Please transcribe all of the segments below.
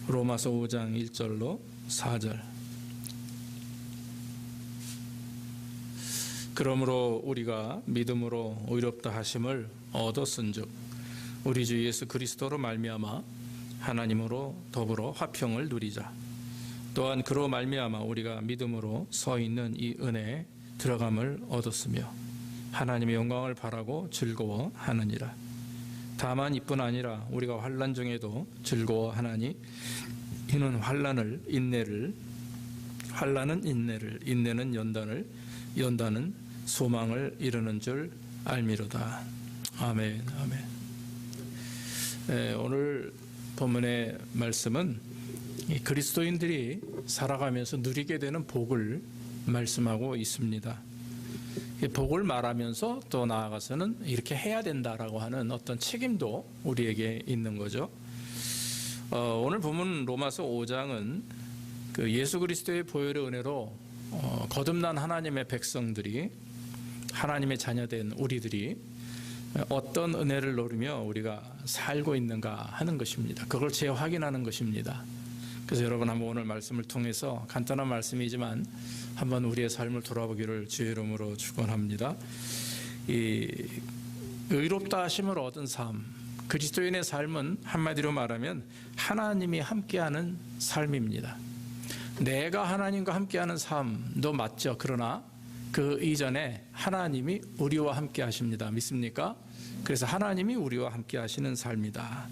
로마서 5장 1절로 4절. 그러므로 우리가 믿음으로 의롭다 하심을 얻었은즉 우리 주 예수 그리스도로 말미암아 하나님으로 더불어 화평을 누리자. 또한 그로 말미암아 우리가 믿음으로 서 있는 이 은혜에 들어감을 얻었으며 하나님의 영광을 바라고 즐거워하느니라. 다만 이뿐 아니라 우리가 환난 중에도 즐거워하나니 이는 환난은 인내를, 인내는 연단은 소망을 이루는 줄 알미로다. 아멘. 아멘. 오늘 본문의 말씀은 그리스도인들이 살아가면서 누리게 되는 복을 말씀하고 있습니다. 복을 말하면서 또 나아가서는 이렇게 해야 된다라고 하는 어떤 책임도 우리에게 있는 거죠. 오늘 본문 로마서 5장은 그 예수 그리스도의 보혈의 은혜로 거듭난 하나님의 백성들이, 하나님의 자녀된 우리들이 어떤 은혜를 누리며 우리가 살고 있는가 하는 것입니다. 그걸 재확인하는 것입니다. 그래서 여러분 한번 오늘 말씀을 통해서 간단한 말씀이지만 한번 우리의 삶을 돌아보기를 주의 이름으로 축원합니다. 이 의롭다 하심을 얻은 삶, 그리스도인의 삶은 한마디로 말하면 하나님이 함께하는 삶입니다. 내가 하나님과 함께하는 삶도 맞죠. 그러나 그 이전에 하나님이 우리와 함께 하십니다. 믿습니까? 그래서 하나님이 우리와 함께 하시는 삶이다.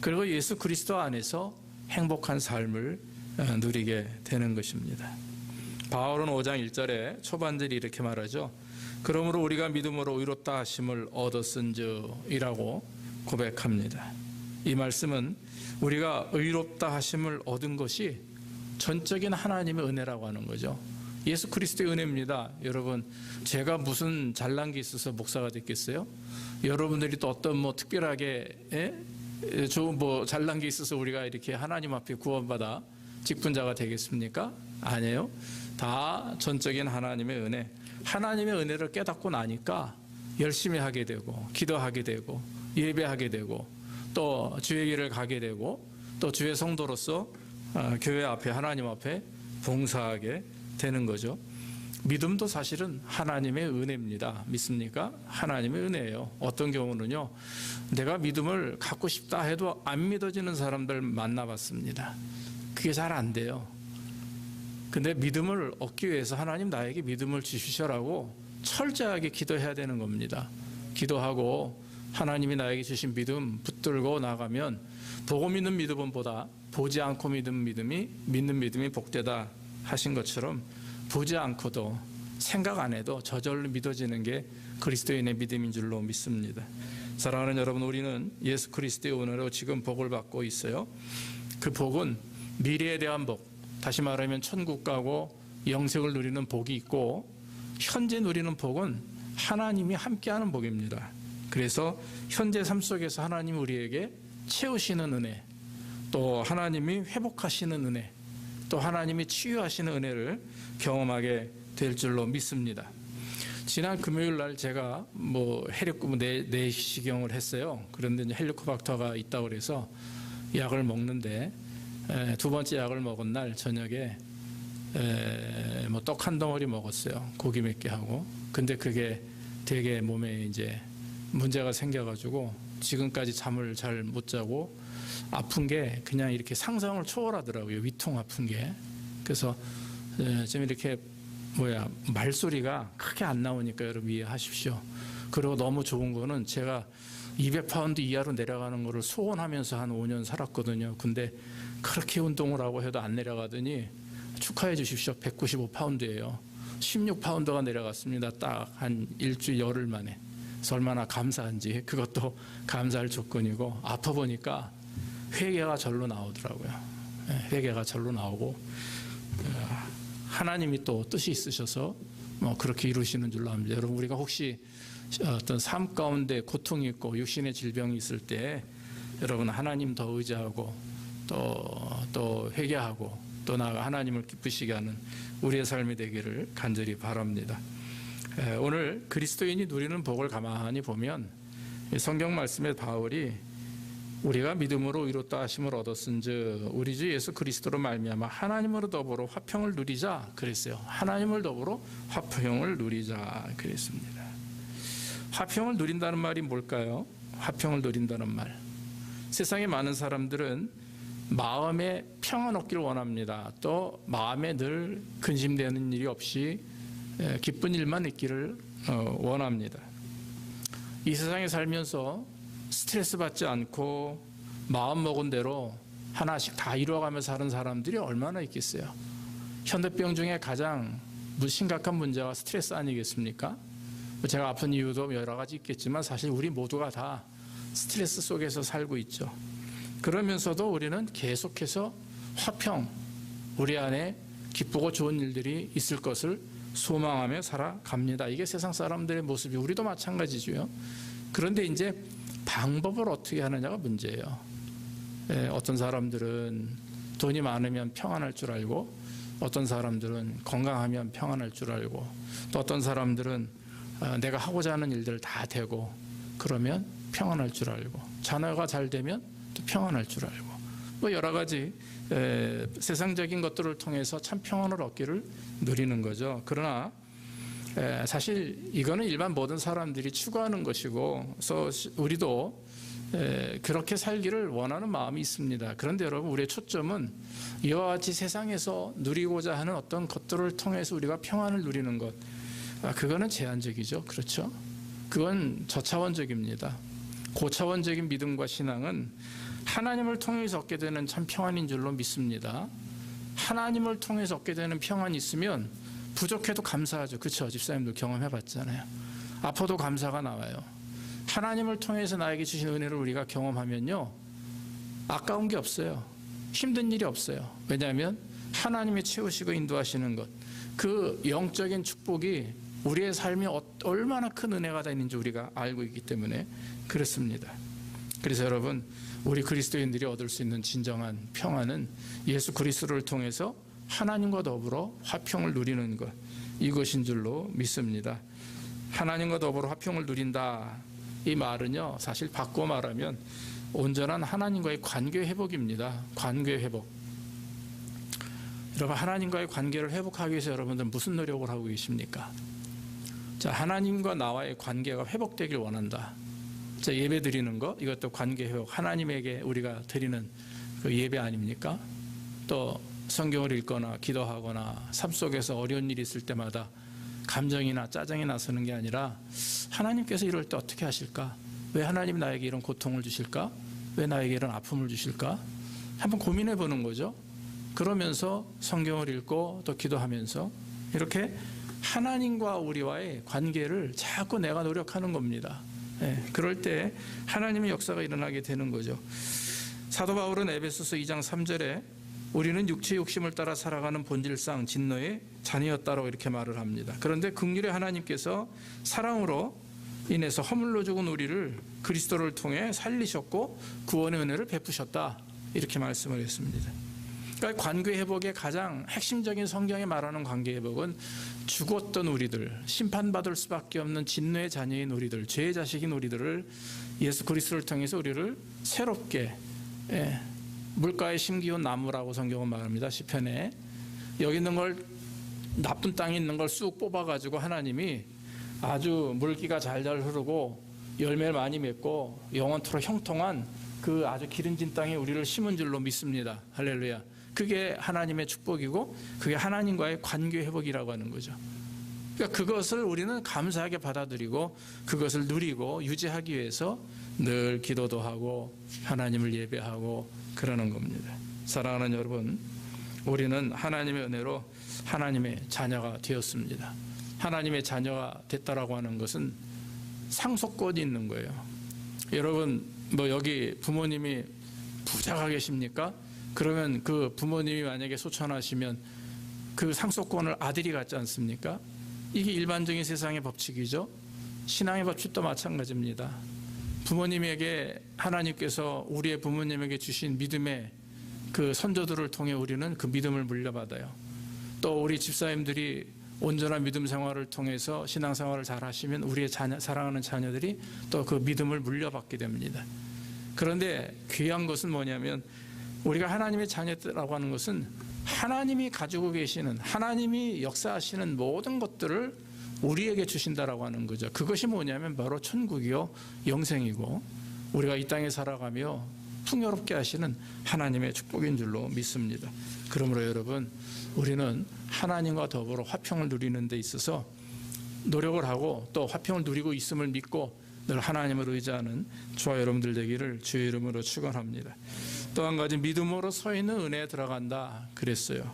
그리고 예수 그리스도 안에서 행복한 삶을 누리게 되는 것입니다. 바울은 5장 1절에 초반절이 이렇게 말하죠. 그러므로 우리가 믿음으로 의롭다 하심을 얻었은즉 이라고 고백합니다. 이 말씀은 우리가 의롭다 하심을 얻은 것이 전적인 하나님의 은혜라고 하는 거죠. 예수 그리스도의 은혜입니다. 여러분, 제가 무슨 잘난 게 있어서 목사가 됐겠어요? 여러분들이 또 어떤 특별하게 좋은 잘난 게 있어서 우리가 이렇게 하나님 앞에 구원받아 직분자가 되겠습니까? 아니에요. 다 전적인 하나님의 은혜. 하나님의 은혜를 깨닫고 나니까 열심히 하게 되고 기도하게 되고 예배하게 되고 또 주의 길을 가게 되고 또 주의 성도로서 교회 앞에 하나님 앞에 봉사하게 되는 거죠. 믿음도 사실은 하나님의 은혜입니다. 믿습니까? 하나님의 은혜예요. 어떤 경우는요, 내가 믿음을 갖고 싶다 해도 안 믿어지는 사람들 만나봤습니다. 그게 잘 안 돼요. 근데 믿음을 얻기 위해서 하나님 나에게 믿음을 주시라고 철저하게 기도해야 되는 겁니다. 기도하고 하나님이 나에게 주신 믿음 붙들고 나가면 보고 믿는 믿음보다 보지 않고 믿는 믿음이 복되다 하신 것처럼 보지 않고도 생각 안 해도 저절로 믿어지는 게 그리스도인의 믿음인 줄로 믿습니다. 사랑하는 여러분, 우리는 예수 그리스도의 은혜로 지금 복을 받고 있어요. 그 복은 미래에 대한 복, 다시 말하면 천국 가고 영생을 누리는 복이 있고, 현재 누리는 복은 하나님이 함께하는 복입니다. 그래서 현재 삶 속에서 하나님이 우리에게 채우시는 은혜, 또 하나님이 회복하시는 은혜, 또 하나님이 치유하시는 은혜를 경험하게 될 줄로 믿습니다. 지난 금요일 날 제가 내시경을 했어요. 그런데 이제 헬리코박터가 있다고 그래서 약을 먹는데 두 번째 약을 먹은 날 저녁에 떡 한 덩어리 먹었어요. 고기 몇 개 하고. 근데 그게 되게 몸에 이제 문제가 생겨가지고 지금까지 잠을 잘 못 자고 아픈 게 그냥 이렇게 상상을 초월하더라고요. 위통 아픈 게. 그래서 좀 이렇게 말소리가 크게 안 나오니까 여러분 이해하십시오. 그리고 너무 좋은 거는 제가 200파운드 이하로 내려가는 거를 소원하면서 한 5년 살았거든요. 근데 그렇게 운동을 하고 해도 안 내려가더니 축하해 주십시오. 195파운드예요. 16파운드가 내려갔습니다. 딱 한 일주일 열흘 만에. 그래서 얼마나 감사한지. 그것도 감사할 조건이고, 아파 보니까 회개가 절로 나오더라고요. 회개가 절로 나오고, 하나님이 또 뜻이 있으셔서 그렇게 이루시는 줄로 압니다. 여러분, 우리가 혹시 어떤 삶 가운데 고통이 있고 육신의 질병이 있을 때 여러분 하나님 더 의지하고 또 회개하고 또 나아가 하나님을 기쁘시게 하는 우리의 삶이 되기를 간절히 바랍니다. 오늘 그리스도인이 누리는 복을 가만히 보면 성경 말씀에 바울이 우리가 믿음으로 의롭다 하심을 얻었은즉 우리 주 예수 그리스도로 말미암아 하나님으로 더불어 화평을 누리자 그랬어요. 하나님을 더불어 화평을 누리자 그랬습니다. 화평을 누린다는 말이 뭘까요? 화평을 누린다는 말. 세상에 많은 사람들은 마음에 평안 얻기를 원합니다. 또 마음에 늘 근심되는 일이 없이 기쁜 일만 있기를 원합니다. 이 세상에 살면서 스트레스 받지 않고 마음 먹은 대로 하나씩 다 이루어가며 사는 사람들이 얼마나 있겠어요. 현대병 중에 가장 심각한 문제가 스트레스 아니겠습니까? 제가 아픈 이유도 여러 가지 있겠지만 사실 우리 모두가 다 스트레스 속에서 살고 있죠. 그러면서도 우리는 계속해서 화평, 우리 안에 기쁘고 좋은 일들이 있을 것을 소망하며 살아갑니다. 이게 세상 사람들의 모습이 우리도 마찬가지죠. 그런데 이제 방법을 어떻게 하느냐가 문제예요. 어떤 사람들은 돈이 많으면 평안할 줄 알고, 어떤 사람들은 건강하면 평안할 줄 알고, 또 어떤 사람들은 내가 하고자 하는 일들 다 되고 그러면 평안할 줄 알고, 자녀가 잘 되면 또 평안할 줄 알고, 뭐 여러 가지 세상적인 것들을 통해서 참 평안을 얻기를 누리는 거죠. 그러나 사실 이거는 일반 모든 사람들이 추구하는 것이고, 그래서 우리도 그렇게 살기를 원하는 마음이 있습니다. 그런데 여러분, 우리의 초점은 이와 같이 세상에서 누리고자 하는 어떤 것들을 통해서 우리가 평안을 누리는 것, 그거는 제한적이죠. 그렇죠? 그건 저차원적입니다. 고차원적인 믿음과 신앙은 하나님을 통해서 얻게 되는 참 평안인 줄로 믿습니다. 하나님을 통해서 얻게 되는 평안이 있으면 부족해도 감사하죠. 그렇죠? 집사님도 경험해 봤잖아요. 아파도 감사가 나와요. 하나님을 통해서 나에게 주신 은혜를 우리가 경험하면요, 아까운 게 없어요. 힘든 일이 없어요. 왜냐하면 하나님이 채우시고 인도하시는 것, 그 영적인 축복이 우리의 삶에 얼마나 큰 은혜가 되는지 우리가 알고 있기 때문에 그렇습니다. 그래서 여러분, 우리 그리스도인들이 얻을 수 있는 진정한 평안은 예수 그리스도를 통해서 하나님과 더불어 화평을 누리는 것, 이것인 줄로 믿습니다. 하나님과 더불어 화평을 누린다, 이 말은요, 사실 바꿔 말하면 온전한 하나님과의 관계 회복입니다. 관계 회복. 여러분, 하나님과의 관계를 회복하기 위해서 여러분들 무슨 노력을 하고 계십니까? 자, 하나님과 나와의 관계가 회복되길 원한다. 자, 예배 드리는 거, 이것도 관계 회복, 하나님에게 우리가 드리는 그 예배 아닙니까? 또 성경을 읽거나 기도하거나 삶 속에서 어려운 일이 있을 때마다 감정이나 짜증이 나서는 게 아니라 하나님께서 이럴 때 어떻게 하실까? 왜 하나님 나에게 이런 고통을 주실까? 왜 나에게 이런 아픔을 주실까? 한번 고민해 보는 거죠. 그러면서 성경을 읽고 또 기도하면서 이렇게 하나님과 우리와의 관계를 자꾸 내가 노력하는 겁니다. 그럴 때 하나님의 역사가 일어나게 되는 거죠. 사도 바울은 에베소서 2장 3절에 우리는 육체의 욕심을 따라 살아가는 본질상 진노의 자녀였다라고 이렇게 말을 합니다. 그런데 긍휼의 하나님께서 사랑으로 인해서 허물로 죽은 우리를 그리스도를 통해 살리셨고 구원의 은혜를 베푸셨다, 이렇게 말씀을 했습니다. 그러니까 관계 회복의 가장 핵심적인 성경에 말하는 관계 회복은 죽었던 우리들, 심판받을 수밖에 없는 진노의 자녀인 우리들, 죄의 자식인 우리들을 예수 그리스도를 통해서 우리를 새롭게, 물가에 심기운 나무라고 성경은 말합니다. 시편에 여기 있는 걸, 나쁜 땅에 있는 걸 쑥 뽑아가지고 하나님이 아주 물기가 잘잘 흐르고 열매를 많이 맺고 영원토록 형통한 그 아주 기름진 땅에 우리를 심은 줄로 믿습니다. 할렐루야. 그게 하나님의 축복이고 그게 하나님과의 관계 회복이라고 하는 거죠. 그러니까 그것을 우리는 감사하게 받아들이고 그것을 누리고 유지하기 위해서 늘 기도도 하고 하나님을 예배하고 그러는 겁니다. 사랑하는 여러분, 우리는 하나님의 은혜로 하나님의 자녀가 되었습니다. 하나님의 자녀가 됐다라고 하는 것은 상속권이 있는 거예요. 여러분, 뭐 여기 부모님이 부자가 계십니까? 그러면 그 부모님이 만약에 소천하시면 그 상속권을 아들이 갖지 않습니까? 이게 일반적인 세상의 법칙이죠. 신앙의 법칙도 마찬가지입니다. 부모님에게 하나님께서 우리의 부모님에게 주신 믿음의 그 선조들을 통해 우리는 그 믿음을 물려받아요. 또 우리 집사님들이 온전한 믿음 생활을 통해서 신앙생활을 잘 하시면 우리의 사랑하는 자녀들이 또 그 믿음을 물려받게 됩니다. 그런데 귀한 것은 뭐냐면 우리가 하나님의 자녀라고 하는 것은 하나님이 가지고 계시는, 하나님이 역사하시는 모든 것들을 우리에게 주신다라고 하는 거죠. 그것이 뭐냐면 바로 천국이요 영생이고 우리가 이 땅에 살아가며 풍요롭게 하시는 하나님의 축복인 줄로 믿습니다. 그러므로 여러분, 우리는 하나님과 더불어 화평을 누리는 데 있어서 노력을 하고 또 화평을 누리고 있음을 믿고 늘 하나님을 의지하는 저와 여러분들 되기를 주의 이름으로 축원합니다. 또 한 가지, 믿음으로 서 있는 은혜에 들어간다 그랬어요.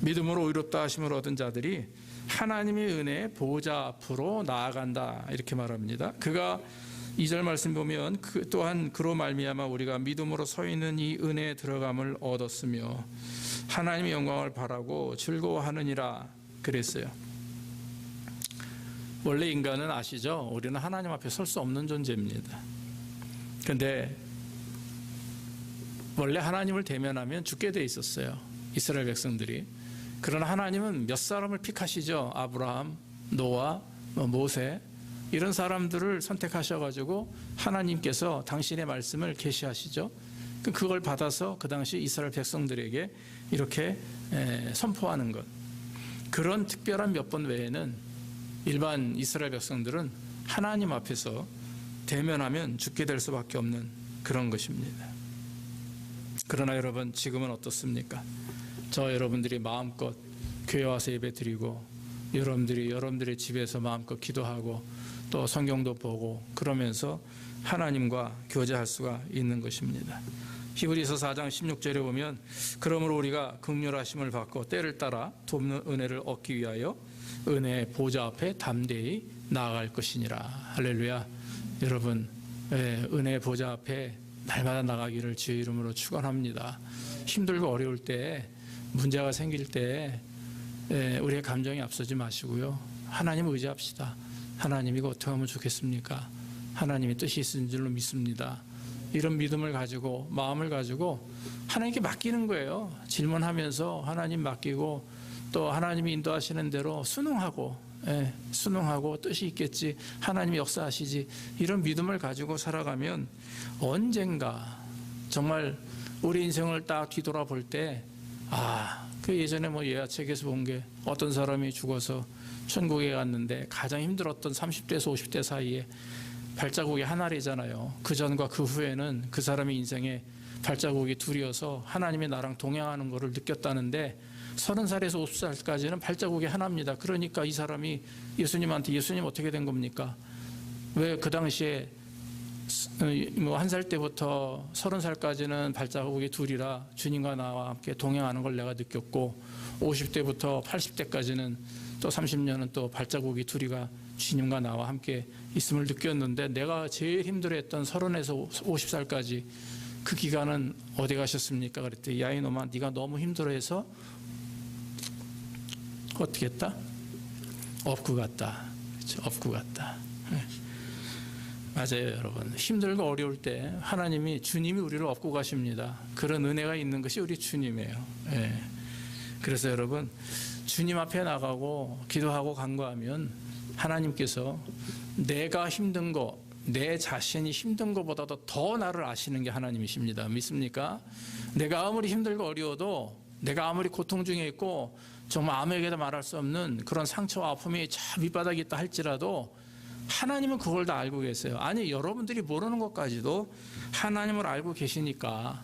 믿음으로 의롭다 하심을 얻은 자들이 하나님의 은혜의 보좌 앞으로 나아간다 이렇게 말합니다. 그가 2절 말씀 보면 또한 그로 말미암아 우리가 믿음으로 서 있는 이 은혜에 들어감을 얻었으며 하나님의 영광을 바라고 즐거워하느니라 그랬어요. 원래 인간은 아시죠? 우리는 하나님 앞에 설 수 없는 존재입니다. 그런데 원래 하나님을 대면하면 죽게 돼 있었어요. 이스라엘 백성들이. 그러나 하나님은 몇 사람을 픽하시죠. 아브라함, 노아, 모세 이런 사람들을 선택하셔가지고 하나님께서 당신의 말씀을 계시하시죠. 그걸 받아서 그 당시 이스라엘 백성들에게 이렇게 선포하는 것. 그런 특별한 몇 번 외에는 일반 이스라엘 백성들은 하나님 앞에서 대면하면 죽게 될 수밖에 없는 그런 것입니다. 그러나 여러분, 지금은 어떻습니까? 저 여러분들이 마음껏 교회 와서 예배 드리고 여러분들의 집에서 마음껏 기도하고 또 성경도 보고 그러면서 하나님과 교제할 수가 있는 것입니다. 히브리서 4장 16절에 보면 그러므로 우리가 긍휼하심을 받고 때를 따라 돕는 은혜를 얻기 위하여 은혜의 보좌 앞에 담대히 나아갈 것이니라. 할렐루야. 여러분, 은혜의 보좌 앞에 날마다 나가기를 주의 이름으로 축원합니다. 힘들고 어려울 때, 문제가 생길 때 우리의 감정이 앞서지 마시고요. 하나님을 의지합시다. 하나님 이거 어떻게 하면 좋겠습니까? 하나님의 뜻이 있는 줄로 믿습니다. 이런 믿음을 가지고, 마음을 가지고 하나님께 맡기는 거예요. 질문하면서 하나님 맡기고 또 하나님이 인도하시는 대로 순응하고 뜻이 있겠지, 하나님이 역사하시지, 이런 믿음을 가지고 살아가면 언젠가 정말 우리 인생을 딱 뒤돌아볼 때 그 예전에 예화책에서 본 게 어떤 사람이 죽어서 천국에 갔는데 가장 힘들었던 30대에서 50대 사이에 발자국이 하나래잖아요. 그 전과 그 후에는 그 사람의 인생에 발자국이 둘이어서 하나님이 나랑 동행하는 것을 느꼈다는데 30살에서 50살까지는 발자국이 하나입니다. 그러니까 이 사람이 예수님한테 예수님 어떻게 된 겁니까? 왜 그 당시에 1살 때부터 30살까지는 발자국이 둘이라 주님과 나와 함께 동행하는 걸 내가 느꼈고 50대부터 80대까지는 또 30년은 또 발자국이 둘이가 주님과 나와 함께 있음을 느꼈는데 내가 제일 힘들어했던 30에서 50살까지 그 기간은 어디 가셨습니까? 그랬더니 야 이놈아, 네가 너무 힘들어해서 어떻게 했다? 업구 갔다. 그렇죠? 업구 갔다. 맞아요, 여러분. 힘들고 어려울 때 주님이 우리를 업고 가십니다. 그런 은혜가 있는 것이 우리 주님이에요. 그래서 여러분, 주님 앞에 나가고 기도하고 간구하면 하나님께서 내가 힘든 거, 내 자신이 힘든 것보다도 더 나를 아시는 게 하나님이십니다. 믿습니까? 내가 아무리 힘들고 어려워도, 내가 아무리 고통 중에 있고 정말 아무에게도 말할 수 없는 그런 상처와 아픔이 저 밑바닥에 있다 할지라도 하나님은 그걸 다 알고 계세요. 아니, 여러분들이 모르는 것까지도 하나님을 알고 계시니까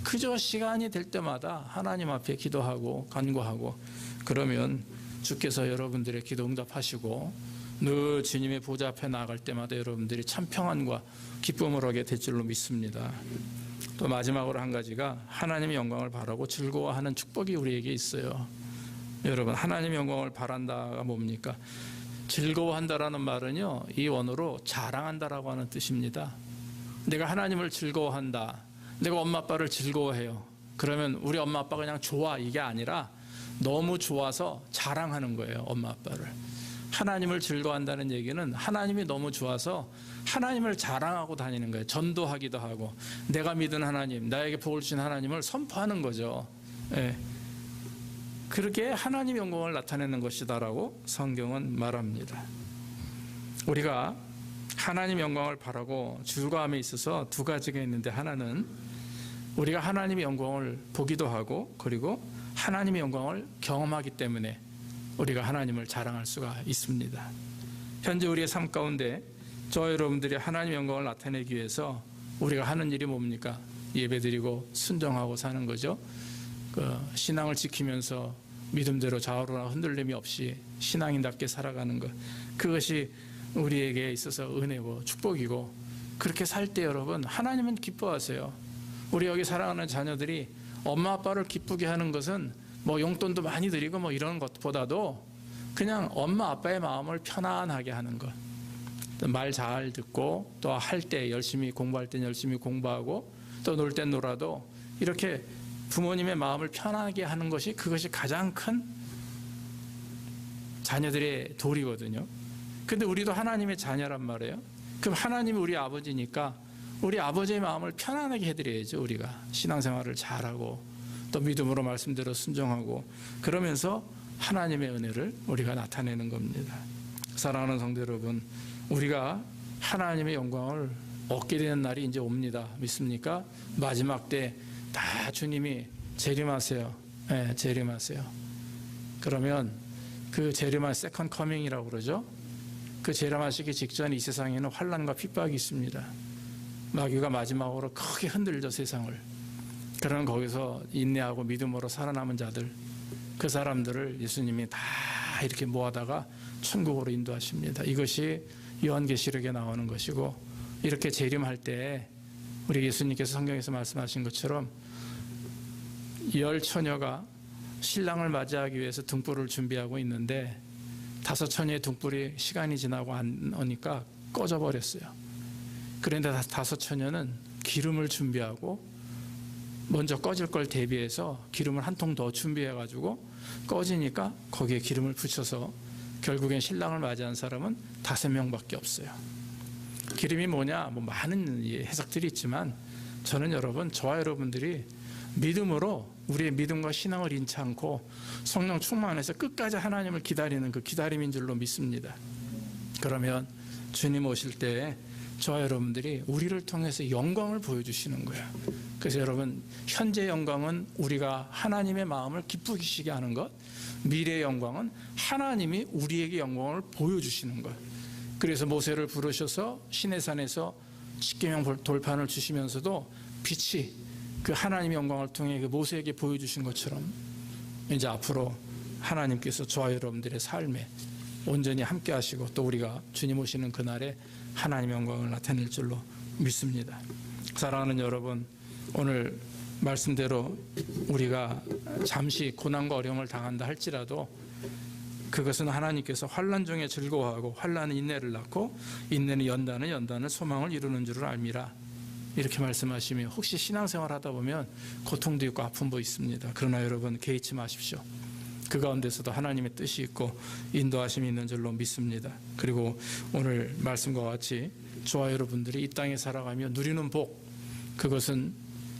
그저 시간이 될 때마다 하나님 앞에 기도하고 간구하고 그러면 주께서 여러분들의 기도 응답하시고 늘 주님의 보좌 앞에 나아갈 때마다 여러분들이 참 평안과 기쁨을 얻게 될 줄로 믿습니다. 또 마지막으로 한 가지가 하나님의 영광을 바라고 즐거워하는 축복이 우리에게 있어요. 여러분, 하나님의 영광을 바란다가 뭡니까? 즐거워한다라는 말은요, 이 원어로 자랑한다라고 하는 뜻입니다. 내가 하나님을 즐거워한다. 내가 엄마 아빠를 즐거워해요. 그러면 우리 엄마 아빠가 그냥 좋아, 이게 아니라 너무 좋아서 자랑하는 거예요, 엄마 아빠를. 하나님을 즐거워한다는 얘기는 하나님이 너무 좋아서 하나님을 자랑하고 다니는 거예요. 전도하기도 하고 내가 믿은 하나님, 나에게 복을 주신 하나님을 선포하는 거죠. 그렇게 하나님의 영광을 나타내는 것이다라고 성경은 말합니다. 우리가 하나님 영광을 바라고 즐거움에 있어서 두 가지가 있는데, 하나는 우리가 하나님의 영광을 보기도 하고, 그리고 하나님의 영광을 경험하기 때문에 우리가 하나님을 자랑할 수가 있습니다. 현재 우리의 삶 가운데 저와 여러분들이 하나님의 영광을 나타내기 위해서 우리가 하는 일이 뭡니까? 예배드리고 순종하고 사는 거죠. 신앙을 지키면서 믿음대로 좌우로나 흔들림이 없이 신앙인답게 살아가는 것, 그것이 우리에게 있어서 은혜고 축복이고, 그렇게 살 때 여러분 하나님은 기뻐하세요. 우리 여기 사랑하는 자녀들이 엄마 아빠를 기쁘게 하는 것은 뭐 용돈도 많이 드리고 뭐 이런 것보다도 그냥 엄마 아빠의 마음을 편안하게 하는 것, 말 잘 듣고, 또 할 때 열심히 공부할 땐 열심히 공부하고, 또 놀 땐 놀아도 이렇게 부모님의 마음을 편하게 하는 것이, 그것이 가장 큰 자녀들의 도리거든요. 근데 우리도 하나님의 자녀란 말이에요. 그럼 하나님이 우리 아버지니까 우리 아버지의 마음을 편안하게 해드려야죠. 우리가 신앙생활을 잘하고 또 믿음으로 말씀대로 순종하고, 그러면서 하나님의 은혜를 우리가 나타내는 겁니다. 사랑하는 성도 여러분, 우리가 하나님의 영광을 얻게 되는 날이 이제 옵니다. 믿습니까? 마지막 때 다 주님이 재림하세요. 네, 재림하세요. 그러면 그 재림한 세컨 커밍이라고 그러죠. 그 재림하시기 직전 이 세상에는 환난과 핍박이 있습니다. 마귀가 마지막으로 크게 흔들죠, 세상을. 그러나 거기서 인내하고 믿음으로 살아남은 자들, 그 사람들을 예수님이 다 이렇게 모아다가 천국으로 인도하십니다. 이것이 요한계시록에 나오는 것이고, 이렇게 재림할 때 우리 예수님께서 성경에서 말씀하신 것처럼 열 처녀가 신랑을 맞이하기 위해서 등불을 준비하고 있는데, 다섯 처녀의 등불이 시간이 지나고 안 오니까 꺼져버렸어요. 그런데 다섯 처녀는 기름을 준비하고 먼저 꺼질 걸 대비해서 기름을 한 통 더 준비해가지고 꺼지니까 거기에 기름을 붙여서 결국엔 신랑을 맞이한 사람은 5명밖에 없어요. 기름이 뭐냐? 뭐 많은 해석들이 있지만, 저는 여러분, 저와 여러분들이 믿음으로 우리의 믿음과 신앙을 잃지 않고 성령 충만해서 끝까지 하나님을 기다리는 그 기다림인 줄로 믿습니다. 그러면 주님 오실 때 저와 여러분들이 우리를 통해서 영광을 보여주시는 거예요. 그래서 여러분, 현재 영광은 우리가 하나님의 마음을 기쁘시게 하는 것, 미래의 영광은 하나님이 우리에게 영광을 보여주시는 것. 그래서 모세를 부르셔서 시내산에서 십계명 돌판을 주시면서도 빛이 그 하나님의 영광을 통해 그 모세에게 보여주신 것처럼, 이제 앞으로 하나님께서 저와 여러분들의 삶에 온전히 함께 하시고, 또 우리가 주님 오시는 그날에 하나님의 영광을 나타낼 줄로 믿습니다. 사랑하는 여러분, 오늘 말씀대로 우리가 잠시 고난과 어려움을 당한다 할지라도 그것은 하나님께서 환난 중에 즐거워하고 환난은 인내를 낳고 인내는 연단은 소망을 이루는 줄을 알미라, 이렇게 말씀하시며, 혹시 신앙생활 하다 보면 고통도 있고 아픔도 있습니다. 그러나 여러분, 개의치 마십시오. 그 가운데서도 하나님의 뜻이 있고 인도하심이 있는 줄로 믿습니다. 그리고 오늘 말씀과 같이 저와 여러분들이 이 땅에 살아가며 누리는 복, 그것은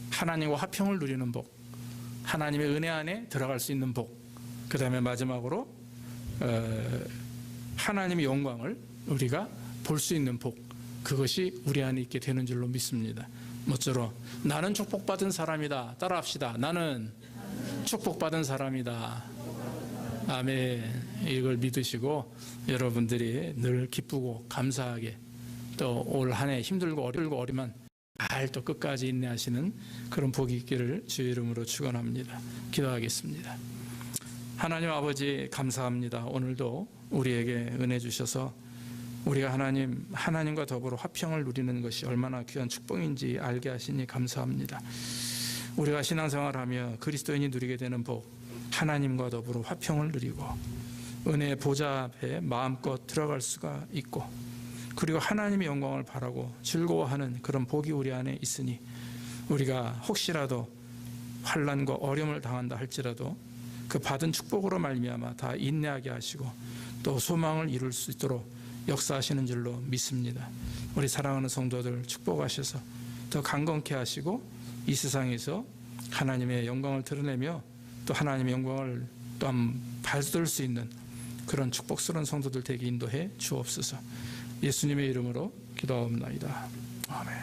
하나님과 화평을 누리는 복, 하나님의 은혜 안에 들어갈 수 있는 복, 그 다음에 마지막으로 하나님의 영광을 우리가 볼 수 있는 복, 그것이 우리 안에 있게 되는 줄로 믿습니다. 모쪼록 나는 축복받은 사람이다. 따라합시다. 나는 축복받은 사람이다. 아멘. 이걸 믿으시고 여러분들이 늘 기쁘고 감사하게, 또 올 한 해 힘들고 어리만 잘 또 끝까지 인내하시는 그런 복이 있기를 주의 이름으로 축원합니다. 기도하겠습니다. 하나님 아버지, 감사합니다. 오늘도 우리에게 은혜 주셔서 우리가 하나님과 더불어 화평을 누리는 것이 얼마나 귀한 축복인지 알게 하시니 감사합니다. 우리가 신앙생활하며 그리스도인이 누리게 되는 복, 하나님과 더불어 화평을 누리고 은혜의 보좌 앞에 마음껏 들어갈 수가 있고, 그리고 하나님의 영광을 바라고 즐거워하는 그런 복이 우리 안에 있으니, 우리가 혹시라도 환난과 어려움을 당한다 할지라도 그 받은 축복으로 말미암아 다 인내하게 하시고 또 소망을 이룰 수 있도록 역사하시는 줄로 믿습니다. 우리 사랑하는 성도들 축복하셔서 더 강건케 하시고 이 세상에서 하나님의 영광을 드러내며 또 하나님의 영광을 또한 받을 수 있는 그런 축복스러운 성도들 되게 인도해 주옵소서. 예수님의 이름으로 기도하옵나이다. 아멘.